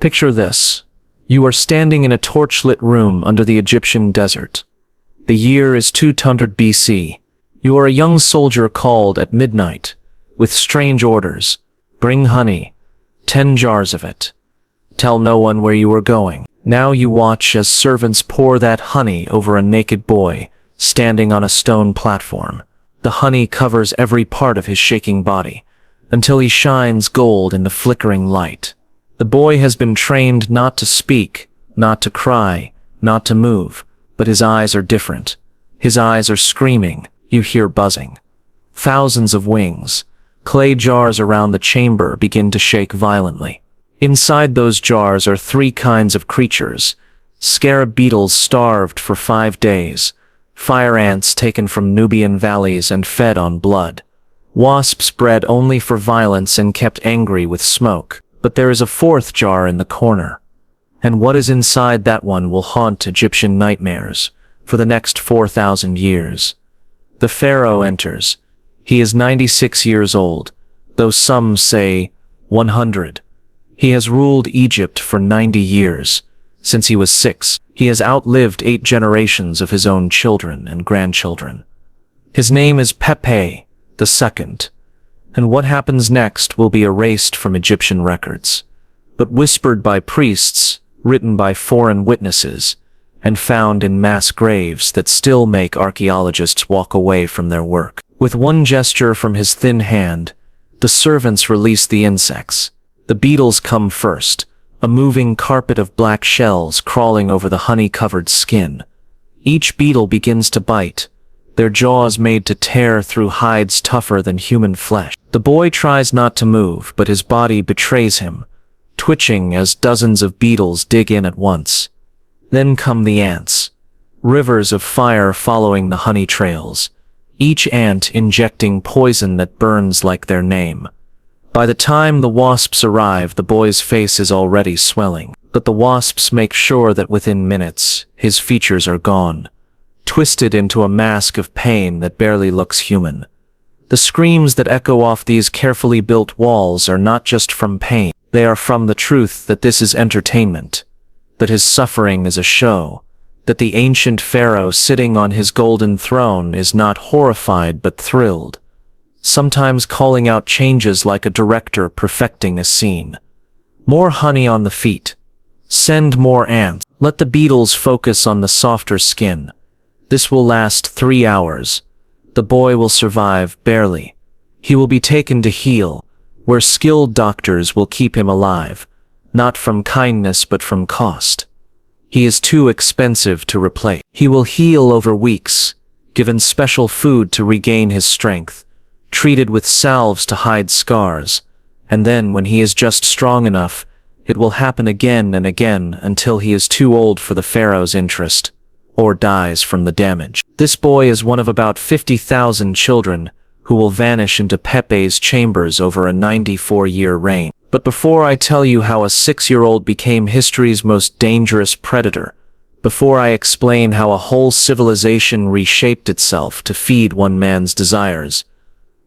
Picture this. You are standing in a torchlit room under the Egyptian desert. The year is 200 BC. You are a young soldier called at midnight, with strange orders. Bring honey, 10 jars of it. Tell no one where you are going. Now you watch as servants pour that honey over a naked boy, standing on a stone platform. The honey covers every part of his shaking body, until he shines gold in the flickering light. The boy has been trained not to speak, not to cry, not to move, but his eyes are different. His eyes are screaming. You hear buzzing. Thousands of wings. Clay jars around the chamber begin to shake violently. Inside those jars are 3 kinds of creatures. Scarab beetles starved for 5 days. Fire ants taken from Nubian valleys and fed on blood. Wasps bred only for violence and kept angry with smoke. But there is a 4th jar in the corner. And what is inside that one will haunt Egyptian nightmares for the next 4,000 years. The Pharaoh enters. He is 96 years old, though some say 100. He has ruled Egypt for 90 years. Since he was 6, he has outlived 8 generations of his own children and grandchildren. His name is Pepi the Second, and what happens next will be erased from Egyptian records, but whispered by priests, written by foreign witnesses, and found in mass graves that still make archaeologists walk away from their work. With one gesture from his thin hand, the servants release the insects. The beetles come first, a moving carpet of black shells crawling over the honey-covered skin. Each beetle begins to bite, their jaws made to tear through hides tougher than human flesh. The boy tries not to move, but his body betrays him, twitching as dozens of beetles dig in at once. Then come the ants, rivers of fire following the honey trails, each ant injecting poison that burns like their name. By the time the wasps arrive, the boy's face is already swelling, but the wasps make sure that within minutes, his features are gone, twisted into a mask of pain that barely looks human. The screams that echo off these carefully built walls are not just from pain, they are from the truth that this is entertainment, that his suffering is a show, that the ancient Pharaoh sitting on his golden throne is not horrified but thrilled, sometimes calling out changes like a director perfecting a scene. More honey on the feet. Send more ants. Let the beetles focus on the softer skin. This will last 3 hours. The boy will survive, barely. He will be taken to heal, where skilled doctors will keep him alive, not from kindness but from cost. He is too expensive to replace. He will heal over weeks, given special food to regain his strength, treated with salves to hide scars, and then when he is just strong enough, it will happen again and again until he is too old for the Pharaoh's interest, or dies from the damage. This boy is one of about 50,000 children who will vanish into Pepi's chambers over a 94-year reign. But before I tell you how a 6-year-old became history's most dangerous predator, before I explain how a whole civilization reshaped itself to feed one man's desires,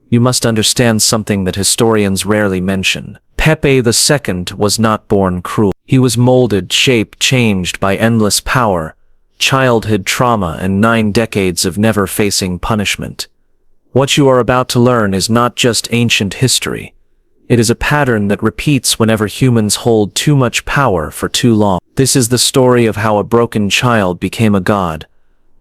you must understand something that historians rarely mention. Pepi II was not born cruel. He was molded, shaped, changed by endless power, childhood trauma, and 9 decades of never facing punishment. What you are about to learn is not just ancient history. It is a pattern that repeats whenever humans hold too much power for too long. This is the story of how a broken child became a god,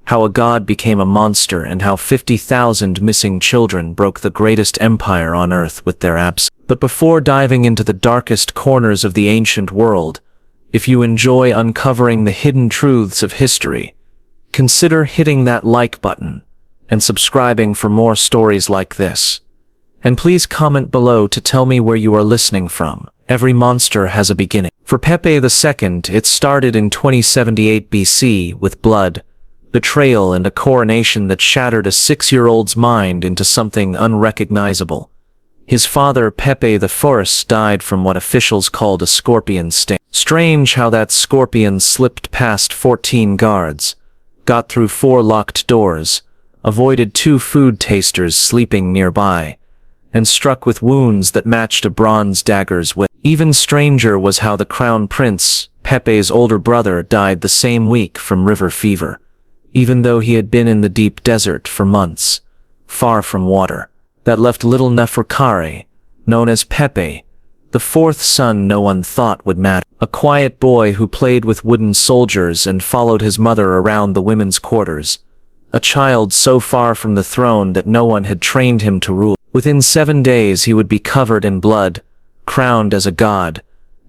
how a god became a monster, and how 50,000 missing children broke the greatest empire on earth with their absence. But before diving into the darkest corners of the ancient world, if you enjoy uncovering the hidden truths of history, consider hitting that like button and subscribing for more stories like this. And please comment below to tell me where you are listening from. Every monster has a beginning. For Pepi II, it started in 2078 BC with blood, betrayal, and a coronation that shattered a 6-year-old's mind into something unrecognizable. His father, Pepi I, died from what officials called a scorpion sting. Strange how that scorpion slipped past 14 guards, got through 4 locked doors, avoided 2 food tasters sleeping nearby, and struck with wounds that matched a bronze dagger's width. Even stranger was how the crown prince, Pepe's older brother, died the same week from river fever, even though he had been in the deep desert for months, far from water. That left little Neferkare, known as Pepi, the fourth son no one thought would matter. A quiet boy who played with wooden soldiers and followed his mother around the women's quarters. A child so far from the throne that no one had trained him to rule. Within 7 days he would be covered in blood, crowned as a god,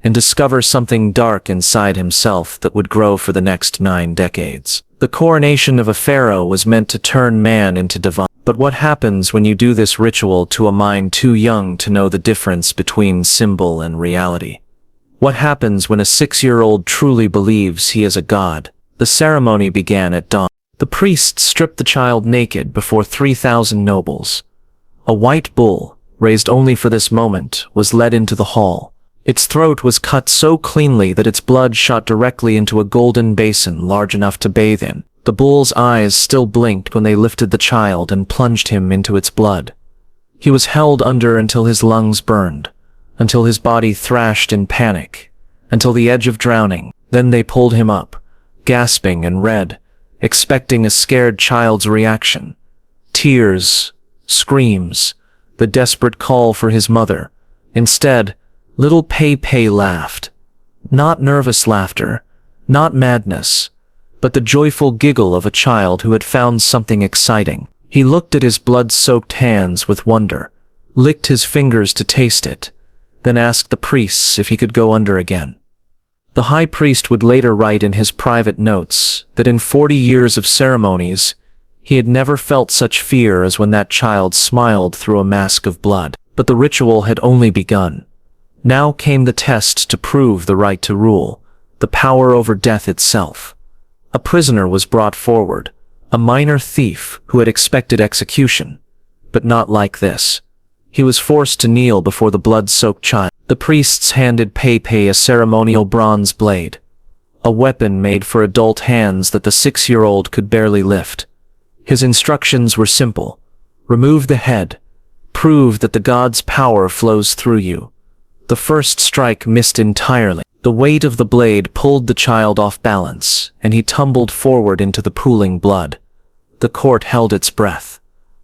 and discover something dark inside himself that would grow for the next 9 decades. The coronation of a pharaoh was meant to turn man into divine. But what happens when you do this ritual to a mind too young to know the difference between symbol and reality? What happens when a 6-year-old truly believes he is a god? The ceremony began at dawn. The priests stripped the child naked before 3,000 nobles. A white bull, raised only for this moment, was led into the hall. Its throat was cut so cleanly that its blood shot directly into a golden basin large enough to bathe in. The bull's eyes still blinked when they lifted the child and plunged him into its blood. He was held under until his lungs burned, until his body thrashed in panic, until the edge of drowning. Then they pulled him up, gasping and red, expecting a scared child's reaction. Tears, screams, the desperate call for his mother. Instead, little Pepi laughed. Not nervous laughter, not madness, but the joyful giggle of a child who had found something exciting. He looked at his blood-soaked hands with wonder, licked his fingers to taste it, then asked the priests if he could go under again. The high priest would later write in his private notes that in 40 years of ceremonies, he had never felt such fear as when that child smiled through a mask of blood. But the ritual had only begun. Now came the test to prove the right to rule, the power over death itself. A prisoner was brought forward, a minor thief who had expected execution, but not like this. He was forced to kneel before the blood-soaked child. The priests handed Pepi a ceremonial bronze blade, a weapon made for adult hands that the 6-year-old could barely lift. His instructions were simple. Remove the head. Prove that the god's power flows through you. The first strike missed entirely. The weight of the blade pulled the child off balance, and he tumbled forward into the pooling blood. The court held its breath.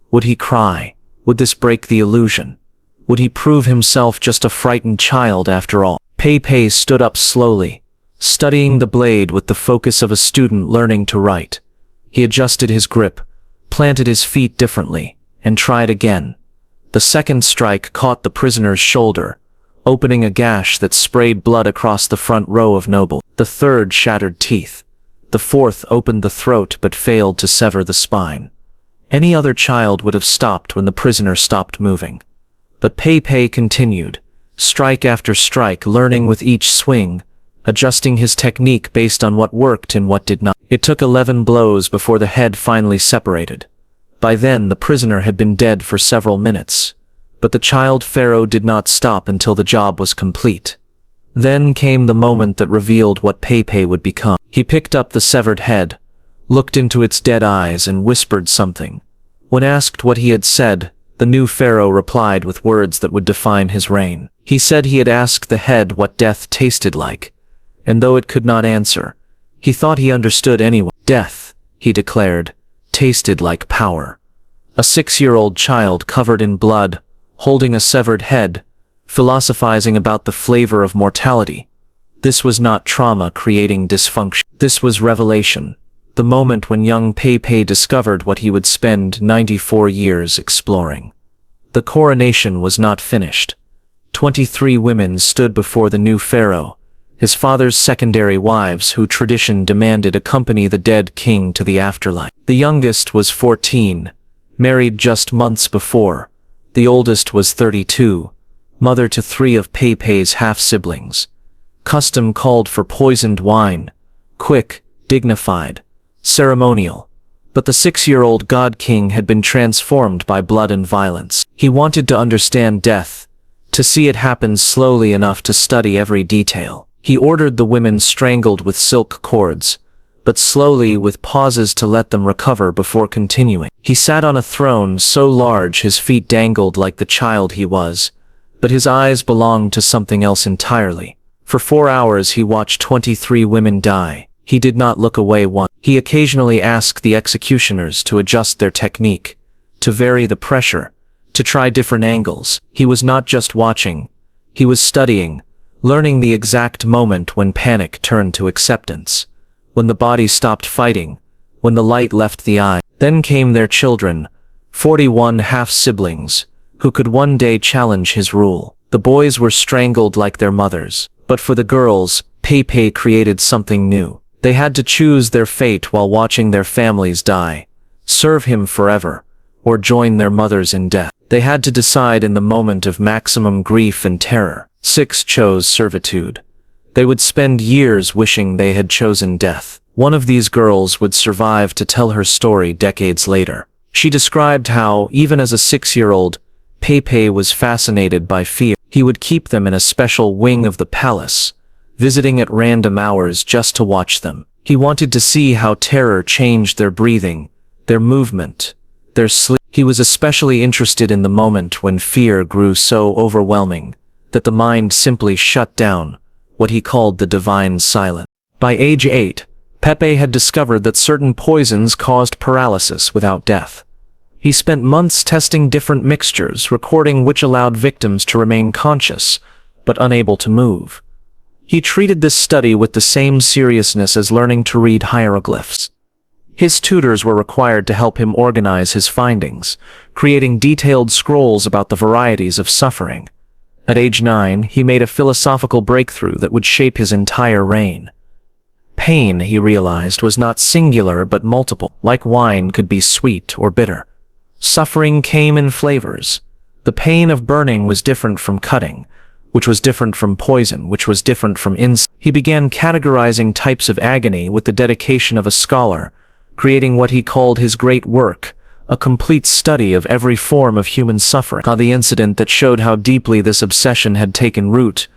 Would he cry? Would this break the illusion? Would he prove himself just a frightened child after all? Pepi stood up slowly, studying the blade with the focus of a student learning to write. He adjusted his grip, planted his feet differently, and tried again. The second strike caught the prisoner's shoulder, opening a gash that sprayed blood across the front row of nobles. The third shattered teeth. The fourth opened the throat but failed to sever the spine. Any other child would have stopped when the prisoner stopped moving. But Pepi continued, strike after strike, learning with each swing, adjusting his technique based on what worked and what did not. It took 11 blows before the head finally separated. By then the prisoner had been dead for several minutes. But the child pharaoh did not stop until the job was complete. Then came the moment that revealed what Pepi would become. He picked up the severed head, looked into its dead eyes and whispered something. When asked what he had said, the new pharaoh replied with words that would define his reign. He said he had asked the head what death tasted like, and though it could not answer, he thought he understood anyway. Death, he declared, tasted like power. A 6-year-old child covered in blood, holding a severed head, philosophizing about the flavor of mortality. This was not trauma creating dysfunction. This was revelation, the moment when young Pepi discovered what he would spend 94 years exploring. The coronation was not finished. 23 women stood before the new pharaoh, his father's secondary wives who tradition demanded accompany the dead king to the afterlife. The youngest was 14, married just months before. The oldest was 32, mother to 3 of Pepi's half-siblings. Custom called for poisoned wine, quick, dignified, ceremonial. But the 6-year-old god king had been transformed by blood and violence. He wanted to understand death, to see it happen slowly enough to study every detail. He ordered the women strangled with silk cords, but slowly with pauses to let them recover before continuing. He sat on a throne so large his feet dangled like the child he was, But his eyes belonged to something else entirely. For 4 hours he watched 23 women die. He did not look away once. He occasionally asked the executioners to adjust their technique, to vary the pressure, to try different angles. He was not just watching. He was studying, learning the exact moment when panic turned to acceptance, when the body stopped fighting, when the light left the eye. Then came their children, 41 half-siblings, who could one day challenge his rule. The boys were strangled like their mothers, but for the girls, Pepi created something new. They had to choose their fate while watching their families die, serve him forever, or join their mothers in death. They had to decide in the moment of maximum grief and terror. 6 chose servitude. They would spend years wishing they had chosen death. One of these girls would survive to tell her story decades later. She described how, even as a 6-year-old, Pepi was fascinated by fear. He would keep them in a special wing of the palace, visiting at random hours just to watch them. He wanted to see how terror changed their breathing, their movement, their sleep. He was especially interested in the moment when fear grew so overwhelming that the mind simply shut down, what he called the divine silence. By age 8, Pepi had discovered that certain poisons caused paralysis without death. He spent months testing different mixtures, recording which allowed victims to remain conscious, but unable to move. He treated this study with the same seriousness as learning to read hieroglyphs. His tutors were required to help him organize his findings, creating detailed scrolls about the varieties of suffering. At age 9, he made a philosophical breakthrough that would shape his entire reign. Pain, he realized, was not singular but multiple. Like wine could be sweet or bitter. Suffering came in flavors. The pain of burning was different from cutting, which was different from poison, which was different from insult. He began categorizing types of agony with the dedication of a scholar, creating what he called his great work, a complete study of every form of human suffering. The incident that showed how deeply this obsession had taken root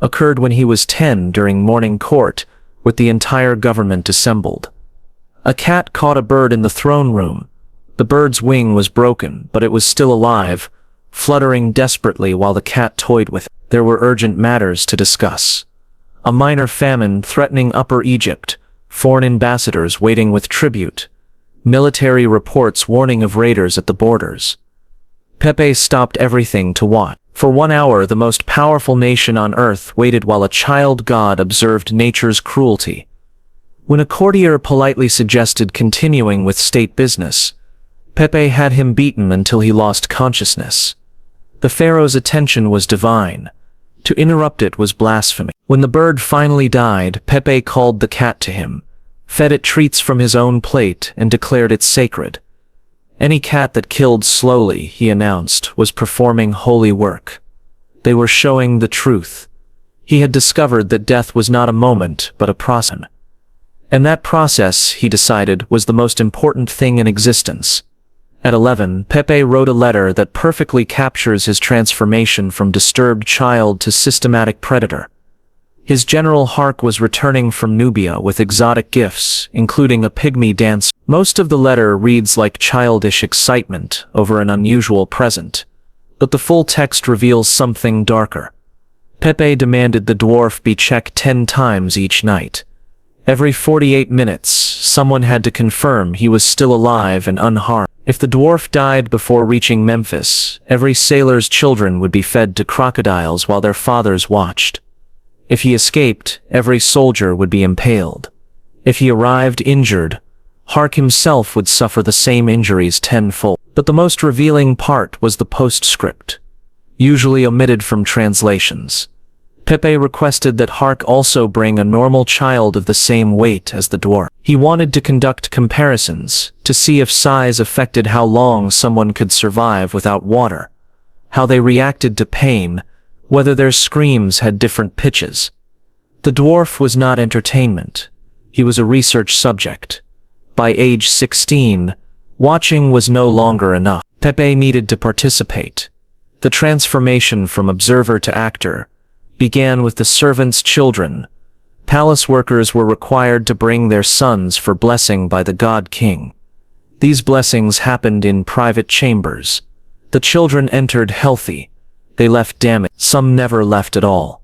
occurred when he was 10 during morning court, with the entire government assembled. A cat caught a bird in the throne room. The bird's wing was broken, but it was still alive, fluttering desperately while the cat toyed with it. There were urgent matters to discuss. A minor famine threatening Upper Egypt, foreign ambassadors waiting with tribute, military reports warning of raiders at the borders. Pepi stopped everything to watch. For 1 hour, the most powerful nation on earth waited while a child god observed nature's cruelty. When a courtier politely suggested continuing with state business, Pepi had him beaten until he lost consciousness. The pharaoh's attention was divine. To interrupt it was blasphemy. When the bird finally died, Pepi called the cat to him, fed it treats from his own plate, and declared it sacred. Any cat that killed slowly, he announced, was performing holy work. They were showing the truth. He had discovered that death was not a moment, but a process. And that process, he decided, was the most important thing in existence. At 11, Pepi wrote a letter that perfectly captures his transformation from disturbed child to systematic predator. His general Hark was returning from Nubia with exotic gifts, including a pygmy dance. Most of the letter reads like childish excitement over an unusual present, but the full text reveals something darker. Pepi demanded the dwarf be checked 10 times each night. Every 48 minutes, someone had to confirm he was still alive and unharmed. If the dwarf died before reaching Memphis, every sailor's children would be fed to crocodiles while their fathers watched. If he escaped, every soldier would be impaled. If he arrived injured, Hark himself would suffer the same injuries tenfold. But the most revealing part was the postscript, usually omitted from translations. Pepi requested that Hark also bring a normal child of the same weight as the dwarf. He wanted to conduct comparisons, to see if size affected how long someone could survive without water, how they reacted to pain, whether their screams had different pitches. The dwarf was not entertainment. He was a research subject. By age 16, watching was no longer enough. Pepi needed to participate. The transformation from observer to actor began with the servants' children. Palace workers were required to bring their sons for blessing by the god king. These blessings happened in private chambers. The children entered healthy, They left damage. Some never left at all.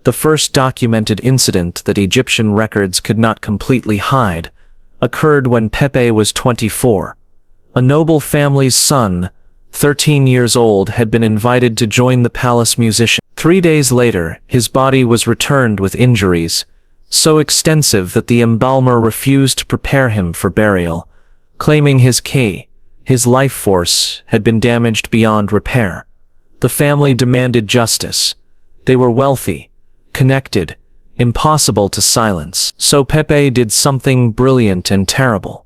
The first documented incident that Egyptian records could not completely hide occurred when Pepi was 24. A noble family's son, 13 years old, had been invited to join the palace musician. 3 days later, his body was returned with injuries so extensive that the embalmer refused to prepare him for burial, claiming his life force, had been damaged beyond repair. The family demanded justice. They were wealthy, connected, impossible to silence. So Pepi did something brilliant and terrible.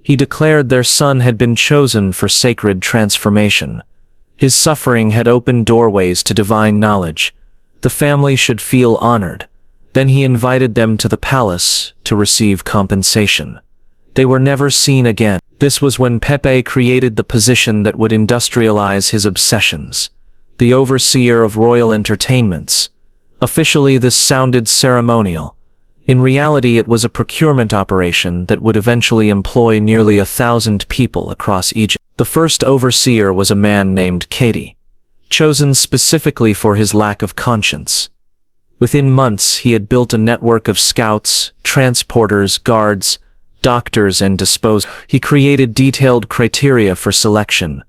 He declared their son had been chosen for sacred transformation. His suffering had opened doorways to divine knowledge. The family should feel honored. Then he invited them to the palace to receive compensation. They were never seen again. This was when Pepi created the position that would industrialize his obsessions, the overseer of royal entertainments. Officially, this sounded ceremonial. In reality, it was a procurement operation that would eventually employ nearly 1,000 people across Egypt. The first overseer was a man named Pepi, chosen specifically for his lack of conscience. Within months, he had built a network of scouts, transporters, guards, doctors, and disposers. He created detailed criteria for selection.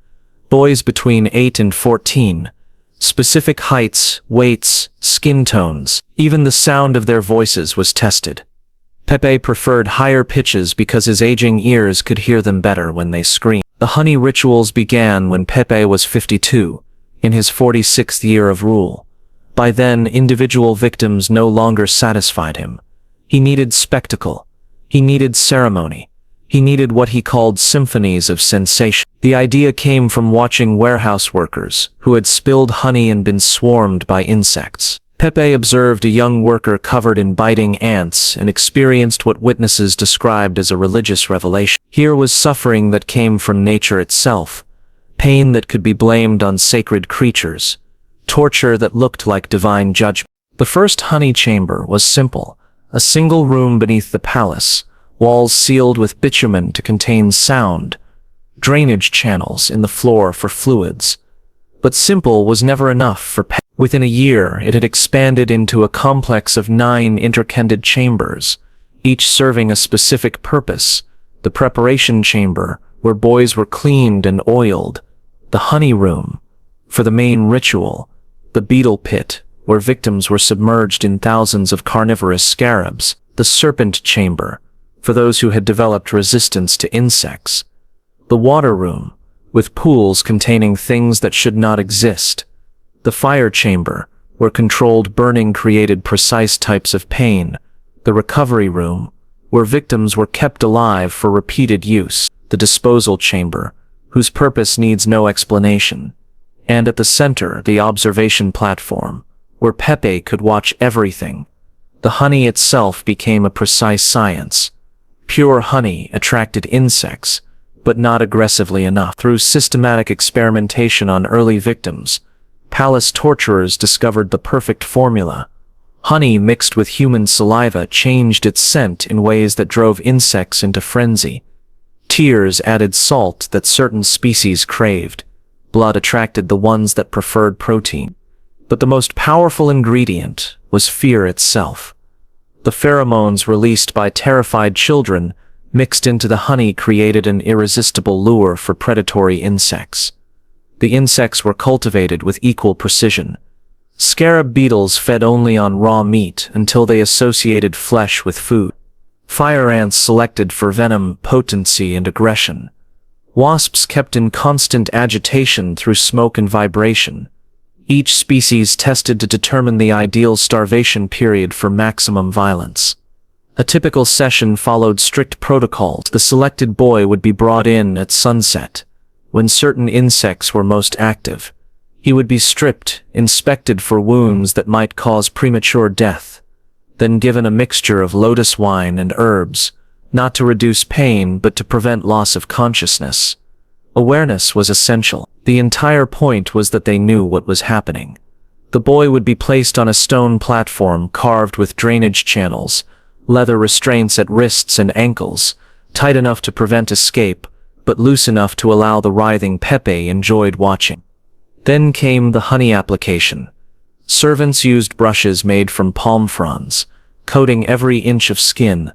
Boys between 8 and 14. Specific heights, weights, skin tones. Even the sound of their voices was tested. Pepi preferred higher pitches because his aging ears could hear them better when they screamed. The honey rituals began when Pepi was 52, in his 46th year of rule. By then, individual victims no longer satisfied him. He needed spectacle. He needed ceremony. He needed what he called symphonies of sensation. The idea came from watching warehouse workers who had spilled honey and been swarmed by insects. Pepi observed a young worker covered in biting ants and experienced what witnesses described as a religious revelation. Here was suffering that came from nature itself, pain that could be blamed on sacred creatures, torture that looked like divine judgment. The first honey chamber was simple, a single room beneath the palace, walls sealed with bitumen to contain sound, drainage channels in the floor for fluids. But simple was never enough for Pepi. Within a year, it had expanded into a complex of 9 interconnected chambers, each serving a specific purpose. The preparation chamber, where boys were cleaned and oiled. The honey room, for the main ritual. The beetle pit, where victims were submerged in thousands of carnivorous scarabs. The serpent chamber, for those who had developed resistance to insects. The water room, with pools containing things that should not exist. The fire chamber, where controlled burning created precise types of pain. The recovery room, where victims were kept alive for repeated use. The disposal chamber, whose purpose needs no explanation. And at the center, the observation platform, where Pepi could watch everything. The honey itself became a precise science. Pure honey attracted insects, but not aggressively enough. Through systematic experimentation on early victims, palace torturers discovered the perfect formula. Honey mixed with human saliva changed its scent in ways that drove insects into frenzy. Tears added salt that certain species craved. Blood attracted the ones that preferred protein. But the most powerful ingredient was fear itself. The pheromones released by terrified children mixed into the honey created an irresistible lure for predatory insects. The insects were cultivated with equal precision. Scarab beetles fed only on raw meat until they associated flesh with food. Fire ants selected for venom, potency, and aggression. Wasps kept in constant agitation through smoke and vibration. Each species tested to determine the ideal starvation period for maximum violence. A typical session followed strict protocols. The selected boy would be brought in at sunset, when certain insects were most active. He would be stripped, inspected for wounds that might cause premature death, then given a mixture of lotus wine and herbs, not to reduce pain but to prevent loss of consciousness. Awareness was essential. The entire point was that they knew what was happening. The boy would be placed on a stone platform carved with drainage channels, leather restraints at wrists and ankles, tight enough to prevent escape, but loose enough to allow the writhing Pepi enjoyed watching. Then came the honey application. Servants used brushes made from palm fronds, coating every inch of skin.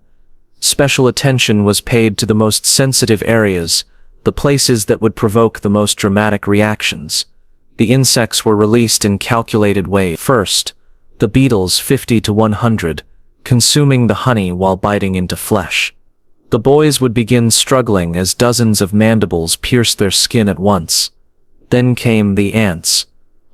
Special attention was paid to the most sensitive areas, the places that would provoke the most dramatic reactions. The insects were released in calculated waves. First, the beetles 50 to 100, consuming the honey while biting into flesh. The boys would begin struggling as dozens of mandibles pierced their skin at once. Then came the ants,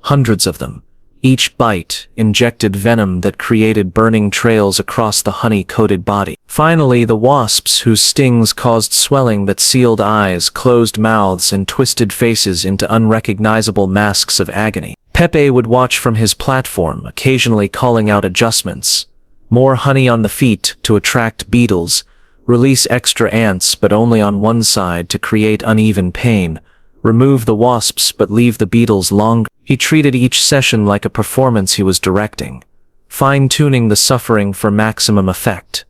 hundreds of them. Each bite injected venom that created burning trails across the honey-coated body. Finally, the wasps, whose stings caused swelling that sealed eyes, closed mouths, and twisted faces into unrecognizable masks of agony. Pepe would watch from his platform, occasionally calling out adjustments. More honey on the feet to attract beetles, release extra ants but only on one side to create uneven pain, remove the wasps but leave the beetles longer. He treated each session like a performance he was directing, fine-tuning the suffering for maximum effect.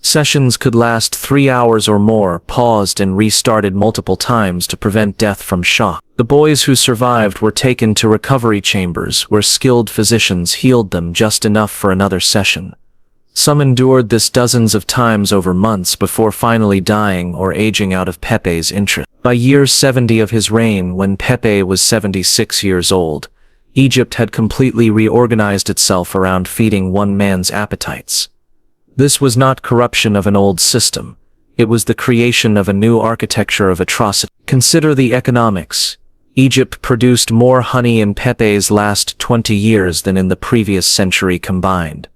Sessions could last 3 hours or more, paused and restarted multiple times to prevent death from shock. The boys who survived were taken to recovery chambers where skilled physicians healed them just enough for another session. Some endured this dozens of times over months before finally dying or aging out of Pepe's interest. By year 70 of his reign, when Pepe was 76 years old, Egypt had completely reorganized itself around feeding one man's appetites. This was not corruption of an old system. It was the creation of a new architecture of atrocity. Consider the economics. Egypt produced more honey in Pepe's last 20 years than in the previous century combined.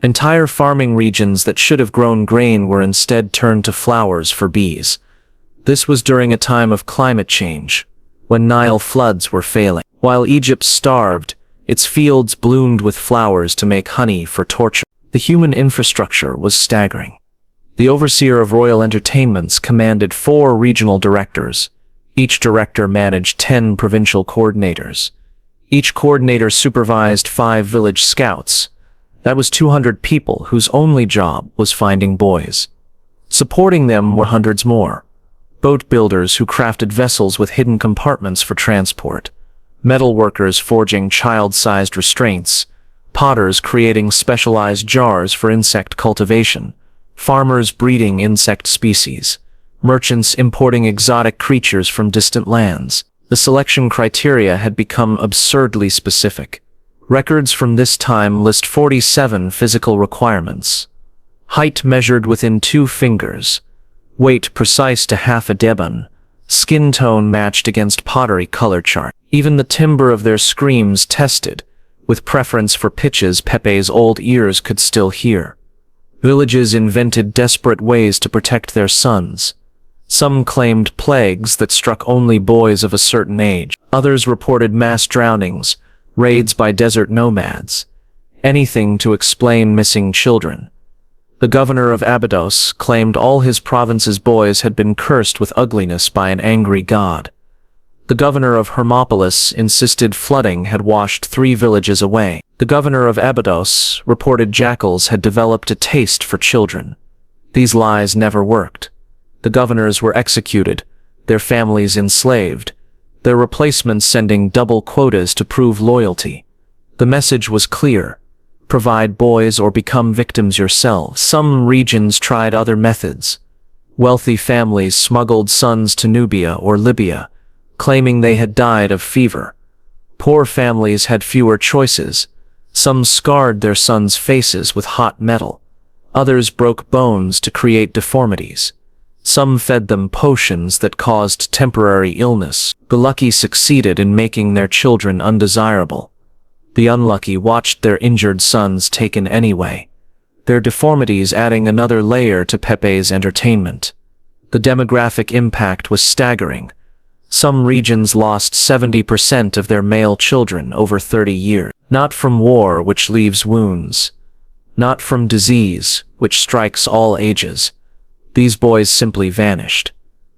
Entire farming regions that should have grown grain were instead turned to flowers for bees. This was during a time of climate change, when Nile floods were failing. While Egypt starved, its fields bloomed with flowers to make honey for torture. The human infrastructure was staggering. The overseer of royal entertainments commanded 4 regional directors. Each director managed 10 provincial coordinators. Each coordinator supervised 5 village scouts. That was 200 people whose only job was finding boys. Supporting them were hundreds more. Boat builders who crafted vessels with hidden compartments for transport. Metal workers forging child-sized restraints. Potters creating specialized jars for insect cultivation. Farmers breeding insect species. Merchants importing exotic creatures from distant lands. The selection criteria had become absurdly specific. Records from this time list 47 physical requirements. Height measured within 2 fingers. Weight precise to half a deben. Skin tone matched against pottery color chart. Even the timbre of their screams tested, with preference for pitches Pepe's old ears could still hear. Villages invented desperate ways to protect their sons. Some claimed plagues that struck only boys of a certain age. Others reported mass drownings, raids by desert nomads. Anything to explain missing children. The governor of Abydos claimed all his province's boys had been cursed with ugliness by an angry god. The governor of Hermopolis insisted flooding had washed 3 villages away. The governor of Abydos reported jackals had developed a taste for children. These lies never worked. The governors were executed, their families enslaved, their replacements sending double quotas to prove loyalty. The message was clear. Provide boys or become victims yourselves. Some regions tried other methods. Wealthy families smuggled sons to Nubia or Libya, claiming they had died of fever. Poor families had fewer choices. Some scarred their sons' faces with hot metal. Others broke bones to create deformities. Some fed them potions that caused temporary illness. The lucky succeeded in making their children undesirable. The unlucky watched their injured sons taken anyway, their deformities adding another layer to Pepe's entertainment. The demographic impact was staggering. Some regions lost 70% of their male children over 30 years. Not from war, which leaves wounds. Not from disease, which strikes all ages. These boys simply vanished.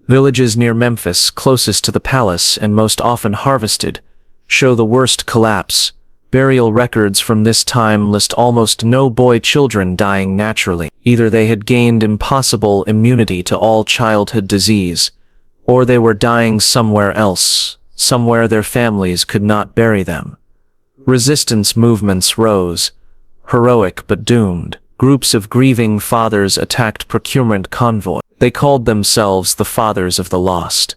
Villages near Memphis, closest to the palace and most often harvested, show the worst collapse. Burial records from this time list almost no boy children dying naturally. Either they had gained impossible immunity to all childhood disease, or they were dying somewhere else, somewhere their families could not bury them. Resistance movements rose, heroic but doomed. Groups of grieving fathers attacked procurement convoy. They called themselves the Fathers of the Lost.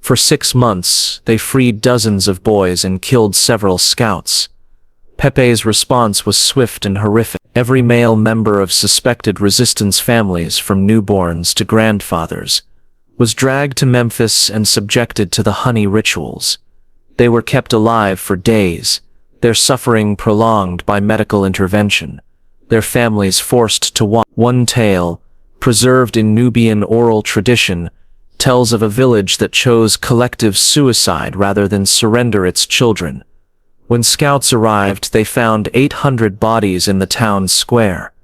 For 6 months, they freed dozens of boys and killed several scouts. Pepi's response was swift and horrific. Every male member of suspected resistance families, from newborns to grandfathers, was dragged to Memphis and subjected to the honey rituals. They were kept alive for days, their suffering prolonged by medical intervention, their families forced to watch. One tale, preserved in Nubian oral tradition, tells of a village that chose collective suicide rather than surrender its children. When scouts arrived, they found 800 bodies in the town square.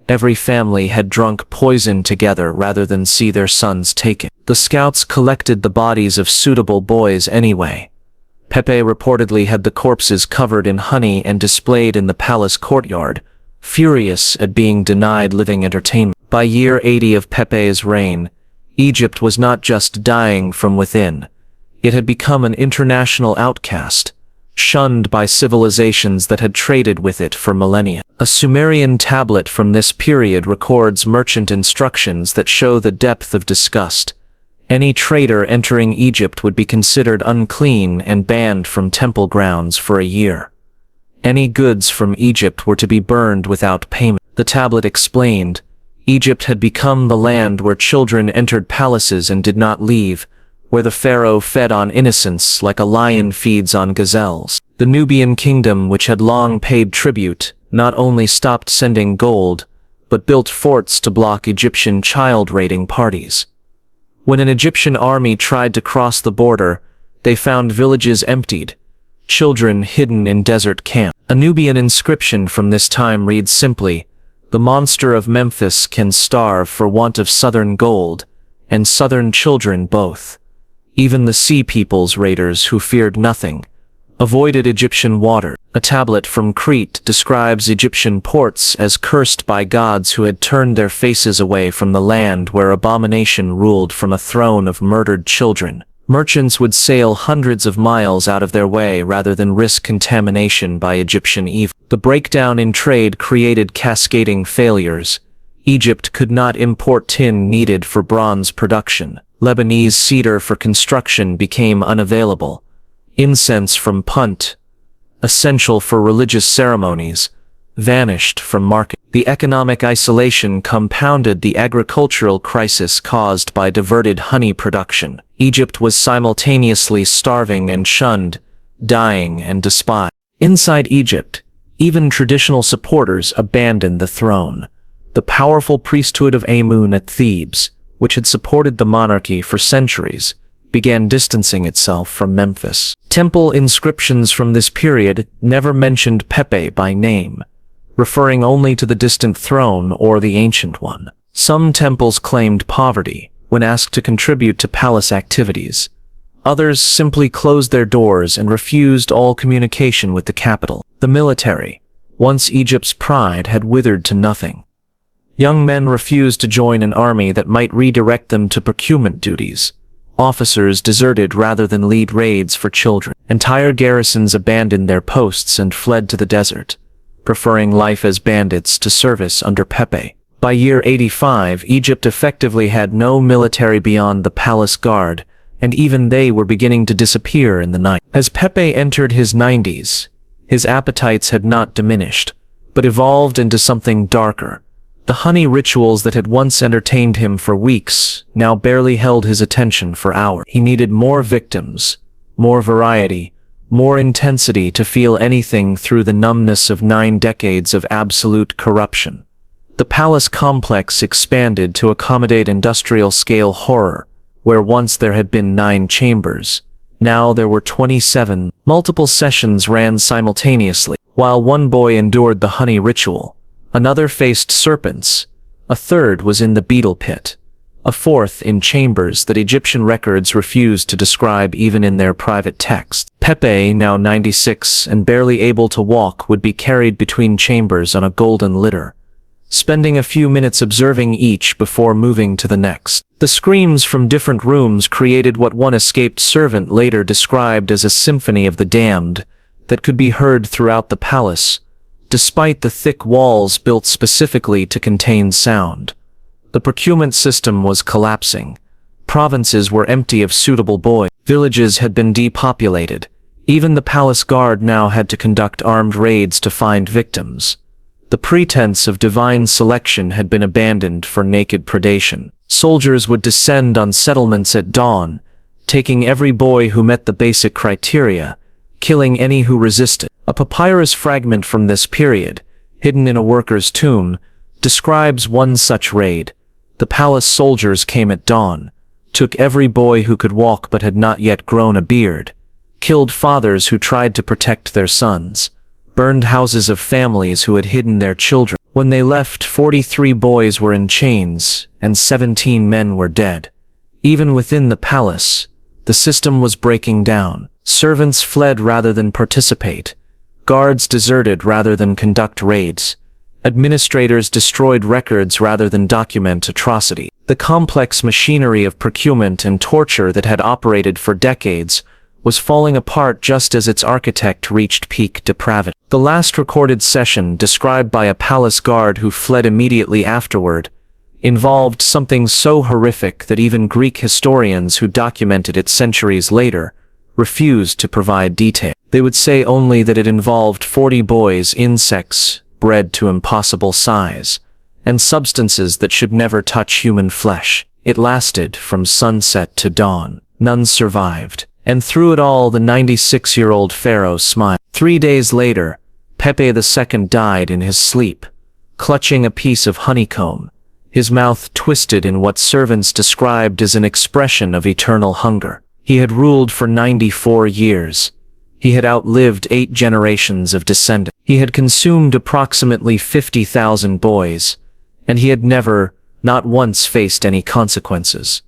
Every family had drunk poison together rather than see their sons taken. The scouts collected the bodies of suitable boys anyway. Pepi reportedly had the corpses covered in honey and displayed in the palace courtyard, furious at being denied living entertainment. By year 80 of Pepi's reign, Egypt was not just dying from within. It had become an international outcast, shunned by civilizations that had traded with it for millennia. A Sumerian tablet from this period records merchant instructions that show the depth of disgust. Any trader entering Egypt would be considered unclean and banned from temple grounds for a year. Any goods from Egypt were to be burned without payment. The tablet explained, Egypt had become the land where children entered palaces and did not leave, where the Pharaoh fed on innocence like a lion feeds on gazelles. The Nubian kingdom, which had long paid tribute, not only stopped sending gold, but built forts to block Egyptian child-raiding parties. When an Egyptian army tried to cross the border, they found villages emptied, children hidden in desert camps. A Nubian inscription from this time reads simply, "The monster of Memphis can starve for want of southern gold, and southern children both." Even the sea people's raiders, who feared nothing, avoided Egyptian water. A tablet from Crete describes Egyptian ports as cursed by gods who had turned their faces away from the land where abomination ruled from a throne of murdered children. Merchants would sail hundreds of miles out of their way rather than risk contamination by Egyptian evil. The breakdown in trade created cascading failures. Egypt could not import tin needed for bronze production. Lebanese cedar for construction became unavailable. Incense from Punt, essential for religious ceremonies, vanished from market. The economic isolation compounded the agricultural crisis caused by diverted honey production. Egypt was simultaneously starving and shunned, dying and despised. Inside Egypt, even traditional supporters abandoned the throne. The powerful priesthood of Amun at Thebes, which had supported the monarchy for centuries, began distancing itself from Memphis. Temple inscriptions from this period never mentioned Pepi by name, referring only to the distant throne or the ancient one. Some temples claimed poverty when asked to contribute to palace activities. Others simply closed their doors and refused all communication with the capital. The military, once Egypt's pride, had withered to nothing. Young men refused to join an army that might redirect them to procurement duties. Officers deserted rather than lead raids for children. Entire garrisons abandoned their posts and fled to the desert, preferring life as bandits to service under Pepi. By year 85, Egypt effectively had no military beyond the palace guard, and even they were beginning to disappear in the night. As Pepi entered his 90s, his appetites had not diminished, but evolved into something darker. The honey rituals that had once entertained him for weeks now barely held his attention for hours. He needed more victims, more variety, more intensity to feel anything through the numbness of 9 decades of absolute corruption. The palace complex expanded to accommodate industrial-scale horror, where once there had been 9 chambers. Now there were 27. Multiple sessions ran simultaneously. While one boy endured the honey ritual, another faced serpents, a third was in the beetle pit, a fourth in chambers that Egyptian records refused to describe even in their private texts. Pepi, now 96 and barely able to walk, would be carried between chambers on a golden litter. spending a few minutes observing each before moving to the next. The screams from different rooms created what one escaped servant later described as a symphony of the damned that could be heard throughout the palace, despite the thick walls built specifically to contain sound. The procurement system was collapsing. Provinces were empty of suitable boys. Villages had been depopulated. Even the palace guard now had to conduct armed raids to find victims. The pretense of divine selection had been abandoned for naked predation. Soldiers would descend on settlements at dawn, taking every boy who met the basic criteria, killing any who resisted. A papyrus fragment from this period, hidden in a worker's tomb, describes one such raid. The palace soldiers came at dawn, took every boy who could walk but had not yet grown a beard, killed fathers who tried to protect their sons, burned houses of families who had hidden their children. When they left, 43 boys were in chains, and 17 men were dead. Even within the palace, the system was breaking down. Servants fled rather than participate. Guards deserted rather than conduct raids. Administrators destroyed records rather than document atrocity. The complex machinery of procurement and torture that had operated for decades was falling apart just as its architect reached peak depravity. The last recorded session, described by a palace guard who fled immediately afterward, involved something so horrific that even Greek historians who documented it centuries later refused to provide detail. They would say only that it involved 40 boys, insects bred to impossible size, and substances that should never touch human flesh. It lasted from sunset to dawn. None survived. And through it all, the 96-year-old Pharaoh smiled. 3 days later, Pepi II died in his sleep, clutching a piece of honeycomb, his mouth twisted in what servants described as an expression of eternal hunger. He had ruled for 94 years. He had outlived 8 generations of descendants. He had consumed approximately 50,000 boys, and he had never, not once, faced any consequences.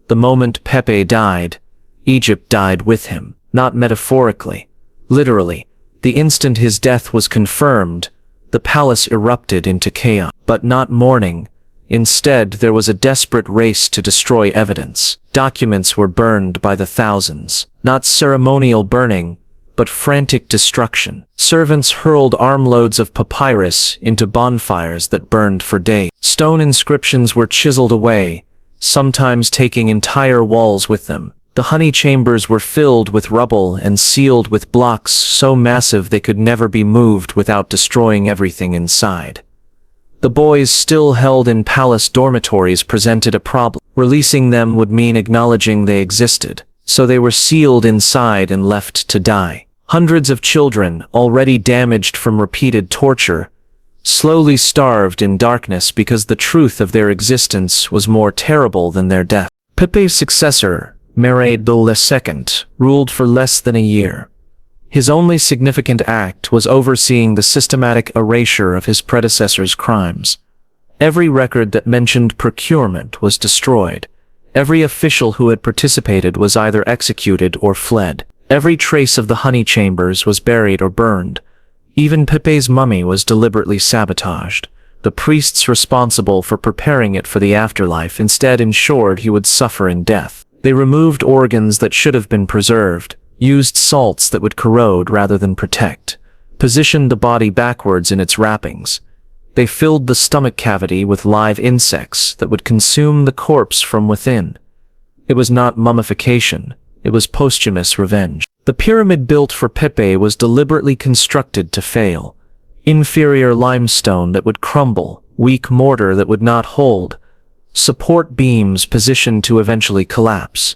The moment Pepi died, Egypt died with him, not metaphorically. Literally, the instant his death was confirmed, the palace erupted into chaos. But not mourning. Instead, there was a desperate race to destroy evidence. Documents were burned by the thousands. Not ceremonial burning, but frantic destruction. Servants hurled armloads of papyrus into bonfires that burned for days. Stone inscriptions were chiseled away, sometimes taking entire walls with them. The honey chambers were filled with rubble and sealed with blocks so massive they could never be moved without destroying everything inside. The boys still held in palace dormitories presented a problem. Releasing them would mean acknowledging they existed, so they were sealed inside and left to die. Hundreds of children, already damaged from repeated torture, slowly starved in darkness because the truth of their existence was more terrible than their death. Pepi's successor, Pharaoh II, ruled for less than a year. His only significant act was overseeing the systematic erasure of his predecessor's crimes. Every record that mentioned procurement was destroyed. Every official who had participated was either executed or fled. Every trace of the honey chambers was buried or burned. Even Pepi's mummy was deliberately sabotaged. The priests responsible for preparing it for the afterlife instead ensured he would suffer in death. They removed organs that should have been preserved, used salts that would corrode rather than protect, positioned the body backwards in its wrappings. They filled the stomach cavity with live insects that would consume the corpse from within. It was not mummification, it was posthumous revenge. The pyramid built for Pepi was deliberately constructed to fail. Inferior limestone that would crumble, weak mortar that would not hold, support beams positioned to eventually collapse.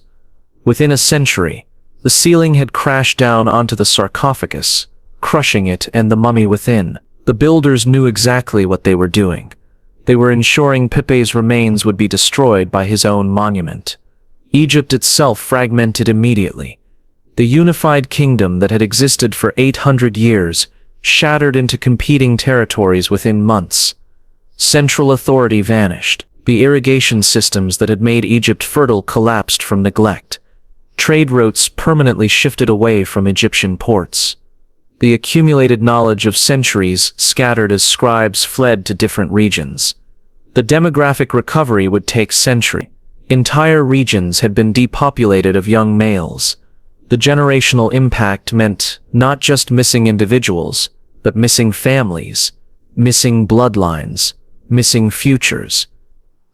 Within a century, the ceiling had crashed down onto the sarcophagus, crushing it and the mummy within. The builders knew exactly what they were doing. They were ensuring Pepi's remains would be destroyed by his own monument. Egypt itself fragmented immediately. The unified kingdom that had existed for 800 years shattered into competing territories within months. Central authority vanished. The irrigation systems that had made Egypt fertile collapsed from neglect. Trade routes permanently shifted away from Egyptian ports. the accumulated knowledge of centuries scattered as scribes fled to different regions. The demographic recovery would take centuries. Entire regions had been depopulated of young males. The generational impact meant not just missing individuals, but missing families, missing bloodlines, missing futures.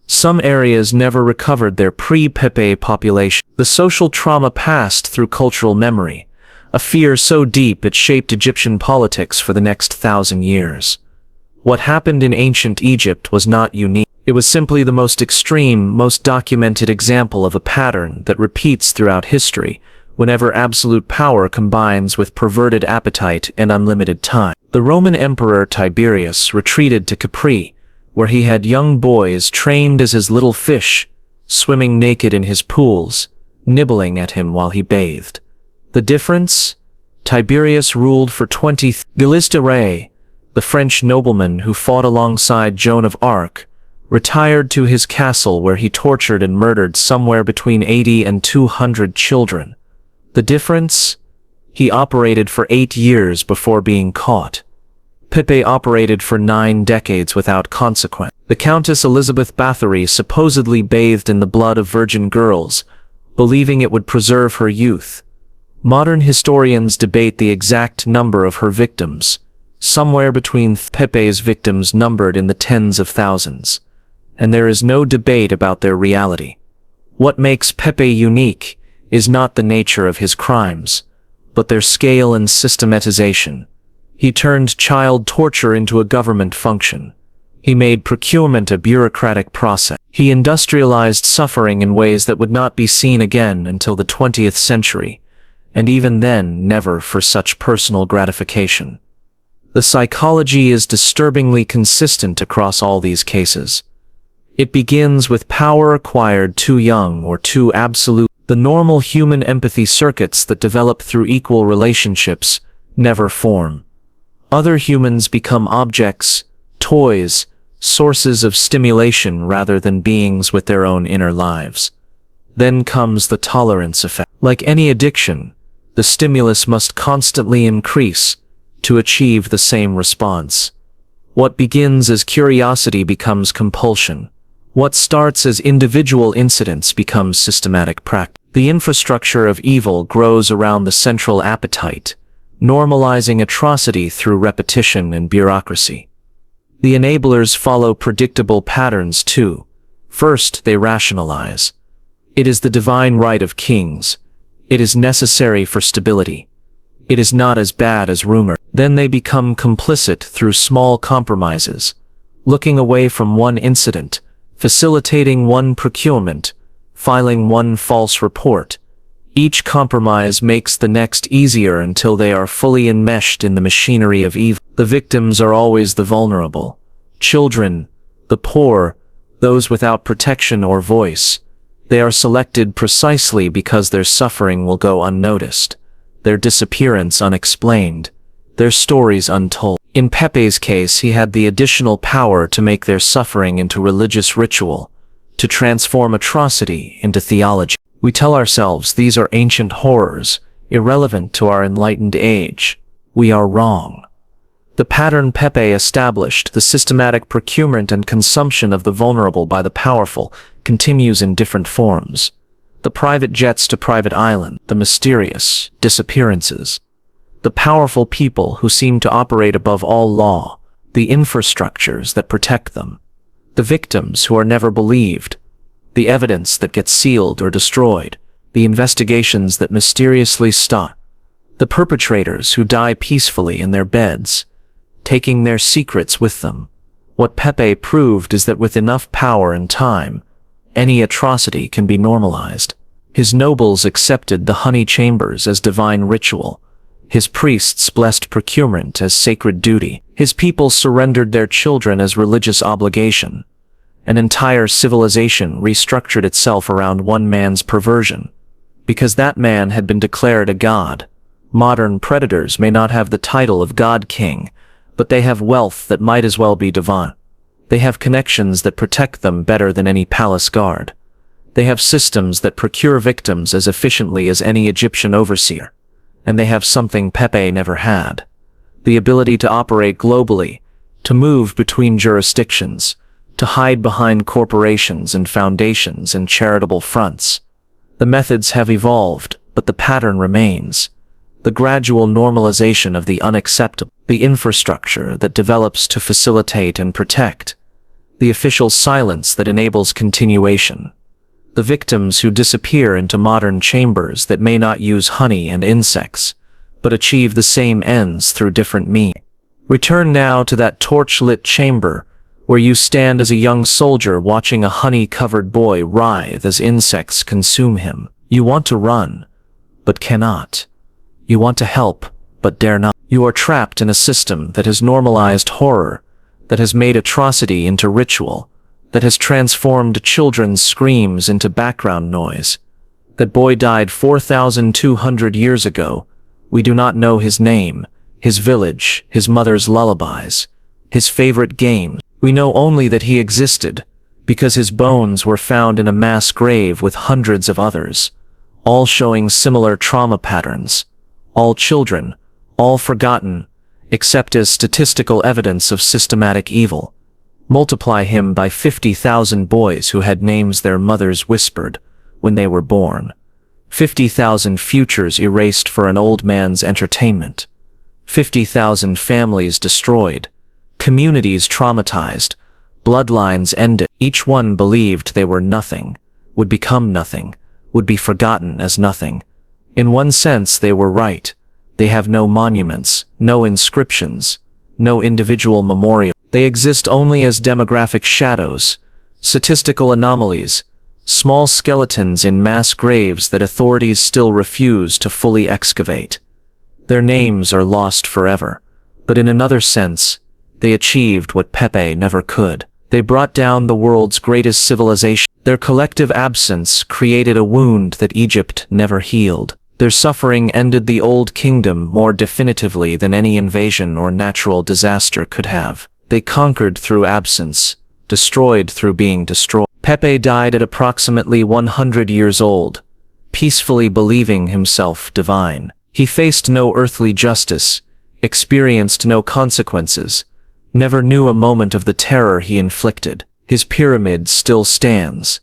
Some areas never recovered their pre-Pepi population. The social trauma passed through cultural memory, a fear so deep it shaped Egyptian politics for the next 1,000 years. What happened in ancient Egypt was not unique. It was simply the most extreme, most documented example of a pattern that repeats throughout history whenever absolute power combines with perverted appetite and unlimited time. The Roman Emperor Tiberius retreated to Capri, where he had young boys trained as his little fish, swimming naked in his pools, nibbling at him while he bathed. The difference? Tiberius ruled for 20 years. Gilles de Rais, the French nobleman who fought alongside Joan of Arc, retired to his castle where he tortured and murdered somewhere between 80 and 200 children. The difference? He operated for 8 years before being caught. Pepi operated for 9 decades without consequence. The Countess Elizabeth Bathory supposedly bathed in the blood of virgin girls, believing it would preserve her youth. Modern historians debate the exact number of her victims, somewhere between Pepi's victims numbered in the tens of thousands. And there is no debate about their reality. What makes Pepi unique is not the nature of his crimes, but their scale and systematization. He turned child torture into a government function. He made procurement a bureaucratic process. He industrialized suffering in ways that would not be seen again until the 20th century, and even then never for such personal gratification. The psychology is disturbingly consistent across all these cases. It begins with power acquired too young or too absolute. The normal human empathy circuits that develop through equal relationships never form. Other humans become objects, toys, sources of stimulation rather than beings with their own inner lives. Then comes the tolerance effect. Like any addiction, the stimulus must constantly increase to achieve the same response. What begins as curiosity becomes compulsion. What starts as individual incidents becomes systematic practice. The infrastructure of evil grows around the central appetite, normalizing atrocity through repetition and bureaucracy. The enablers follow predictable patterns too. First, they rationalize. It is the divine right of kings. It is necessary for stability. It is not as bad as rumor. Then they become complicit through small compromises, looking away from one incident, facilitating one procurement, filing one false report. Each compromise makes the next easier until they are fully enmeshed in the machinery of evil. The victims are always the vulnerable. Children, the poor, those without protection or voice. They are selected precisely because their suffering will go unnoticed, their disappearance unexplained, their stories untold. In Pepi's case, he had the additional power to make their suffering into religious ritual, to transform atrocity into theology. We tell ourselves these are ancient horrors, irrelevant to our enlightened age. We are wrong. The pattern Pepi established, the systematic procurement and consumption of the vulnerable by the powerful, continues in different forms. The private jets to private island, the mysterious disappearances. The powerful people who seem to operate above all law, the infrastructures that protect them. The victims who are never believed, the evidence that gets sealed or destroyed, the investigations that mysteriously stop, the perpetrators who die peacefully in their beds, taking their secrets with them. What Pepi proved is that with enough power and time, any atrocity can be normalized. His nobles accepted the honey chambers as divine ritual. His priests blessed procurement as sacred duty. His people surrendered their children as religious obligation. An entire civilization restructured itself around one man's perversion. Because that man had been declared a god. Modern predators may not have the title of god-king, but they have wealth that might as well be divine. They have connections that protect them better than any palace guard. They have systems that procure victims as efficiently as any Egyptian overseer. And they have something Pepi never had: the ability to operate globally, to move between jurisdictions, to hide behind corporations and foundations and charitable fronts. The methods have evolved, but the pattern remains. The gradual normalization of the unacceptable, the infrastructure that develops to facilitate and protect, the official silence that enables continuation, the victims who disappear into modern chambers that may not use honey and insects, but achieve the same ends through different means. Return now to that torch-lit chamber where you stand as a young soldier watching a honey-covered boy writhe as insects consume him. You want to run, but cannot. You want to help, but dare not. You are trapped in a system that has normalized horror, that has made atrocity into ritual, that has transformed children's screams into background noise. That boy died 4,200 years ago. We do not know his name, his village, his mother's lullabies, his favorite games. We know only that he existed, because his bones were found in a mass grave with hundreds of others, all showing similar trauma patterns, all children, all forgotten, except as statistical evidence of systematic evil. Multiply him by 50,000 boys who had names their mothers whispered when they were born. 50,000 futures erased for an old man's entertainment. 50,000 families destroyed. Communities traumatized. Bloodlines ended. Each one believed they were nothing, would become nothing, would be forgotten as nothing. In one sense they were right. They have no monuments, no inscriptions, no individual memorial. They exist only as demographic shadows, statistical anomalies, small skeletons in mass graves that authorities still refuse to fully excavate. Their names are lost forever, but in another sense, they achieved what Pepi never could. They brought down the world's greatest civilization. Their collective absence created a wound that Egypt never healed. Their suffering ended the Old Kingdom more definitively than any invasion or natural disaster could have. They conquered through absence, destroyed through being destroyed. Pepi died at approximately 100 years old, peacefully believing himself divine. He faced no earthly justice, experienced no consequences, never knew a moment of the terror he inflicted. His pyramid still stands,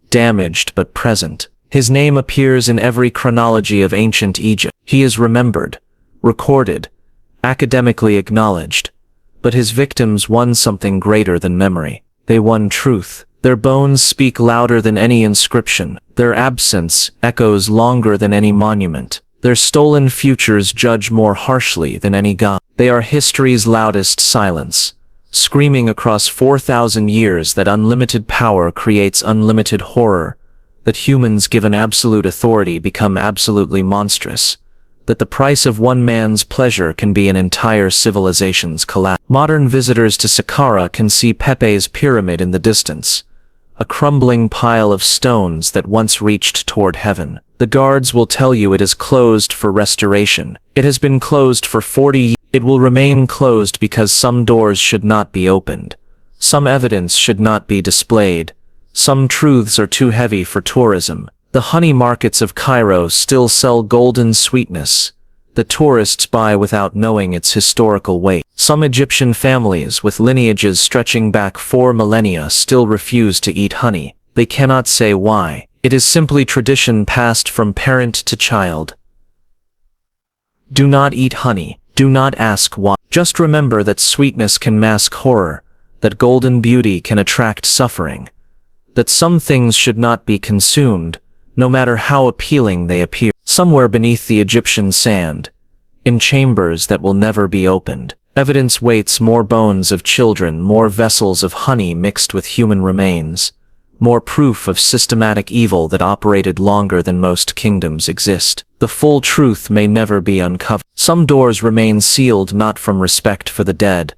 damaged but present. His name appears in every chronology of ancient Egypt. He is remembered, recorded, academically acknowledged. But his victims won something greater than memory. They won truth. Their bones speak louder than any inscription. Their absence echoes longer than any monument. Their stolen futures judge more harshly than any god. They are history's loudest silence, screaming across 4,000 years that unlimited power creates unlimited horror, that humans given absolute authority become absolutely monstrous, that the price of one man's pleasure can be an entire civilization's collapse. Modern visitors to Saqqara can see Pepi's pyramid in the distance, a crumbling pile of stones that once reached toward heaven. The guards will tell you it is closed for restoration. It has been closed for 40 years. It will remain closed because some doors should not be opened. Some evidence should not be displayed. Some truths are too heavy for tourism. The honey markets of Cairo still sell golden sweetness that tourists buy without knowing its historical weight. Some Egyptian families with lineages stretching back 4 millennia still refuse to eat honey. They cannot say why. It is simply tradition passed from parent to child. Do not eat honey. Do not ask why. Just remember that sweetness can mask horror, that golden beauty can attract suffering, that some things should not be consumed, no matter how appealing they appear. Somewhere beneath the Egyptian sand, in chambers that will never be opened, evidence waits: more bones of children, more vessels of honey mixed with human remains, more proof of systematic evil that operated longer than most kingdoms exist. The full truth may never be uncovered. Some doors remain sealed not from respect for the dead,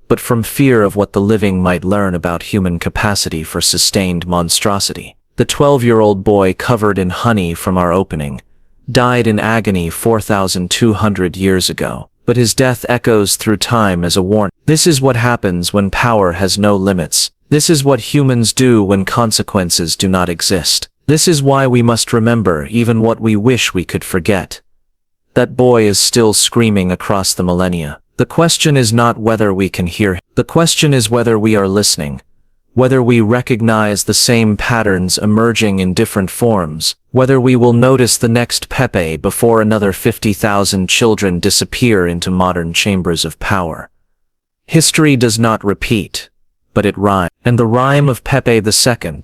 but from fear of what the living might learn about human capacity for sustained monstrosity. The 12-year-old boy covered in honey from our opening died in agony 4,200 years ago, but his death echoes through time as a warning. This is what happens when power has no limits. This is what humans do when consequences do not exist. This is why we must remember even what we wish we could forget. That boy is still screaming across the millennia. The question is not whether we can hear him. The question is whether we are listening, whether we recognize the same patterns emerging in different forms, whether we will notice the next Pepi before another 50,000 children disappear into modern chambers of power. History does not repeat, but it rhymes. And the rhyme of Pepi II,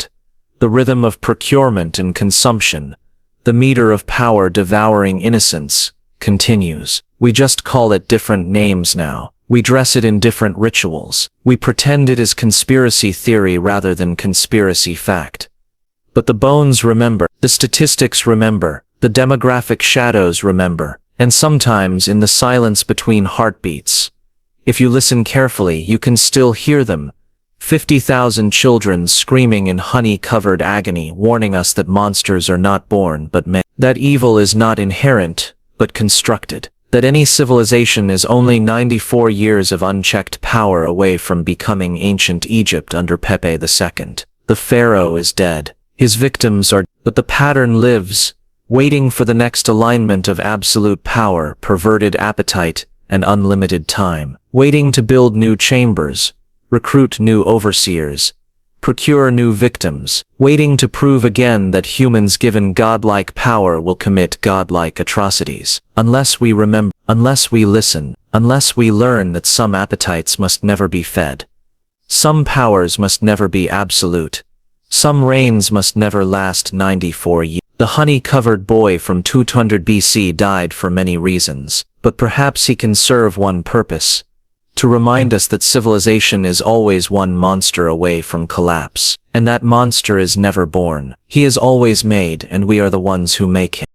the rhythm of procurement and consumption, the meter of power devouring innocence, continues. We just call it different names now. We dress it in different rituals. We pretend it is conspiracy theory rather than conspiracy fact. But the bones remember, the statistics remember, the demographic shadows remember, and sometimes in the silence between heartbeats, if you listen carefully, you can still hear them. 50,000 children screaming in honey-covered agony, warning us that monsters are not born but men, that evil is not inherent but constructed, that any civilization is only 94 years of unchecked power away from becoming ancient Egypt under Pepi II. The Pharaoh is dead. His victims are, but the pattern lives, waiting for the next alignment of absolute power, perverted appetite, and unlimited time, waiting to build new chambers, recruit new overseers, procure new victims, waiting to prove again that humans given godlike power will commit godlike atrocities. Unless we remember, unless we listen, unless we learn that some appetites must never be fed. Some powers must never be absolute. Some reigns must never last 94 years. The honey-covered boy from 200 BC died for many reasons, but perhaps he can serve one purpose: to remind us that civilization is always one monster away from collapse, and that monster is never born. He is always made, and we are the ones who make him.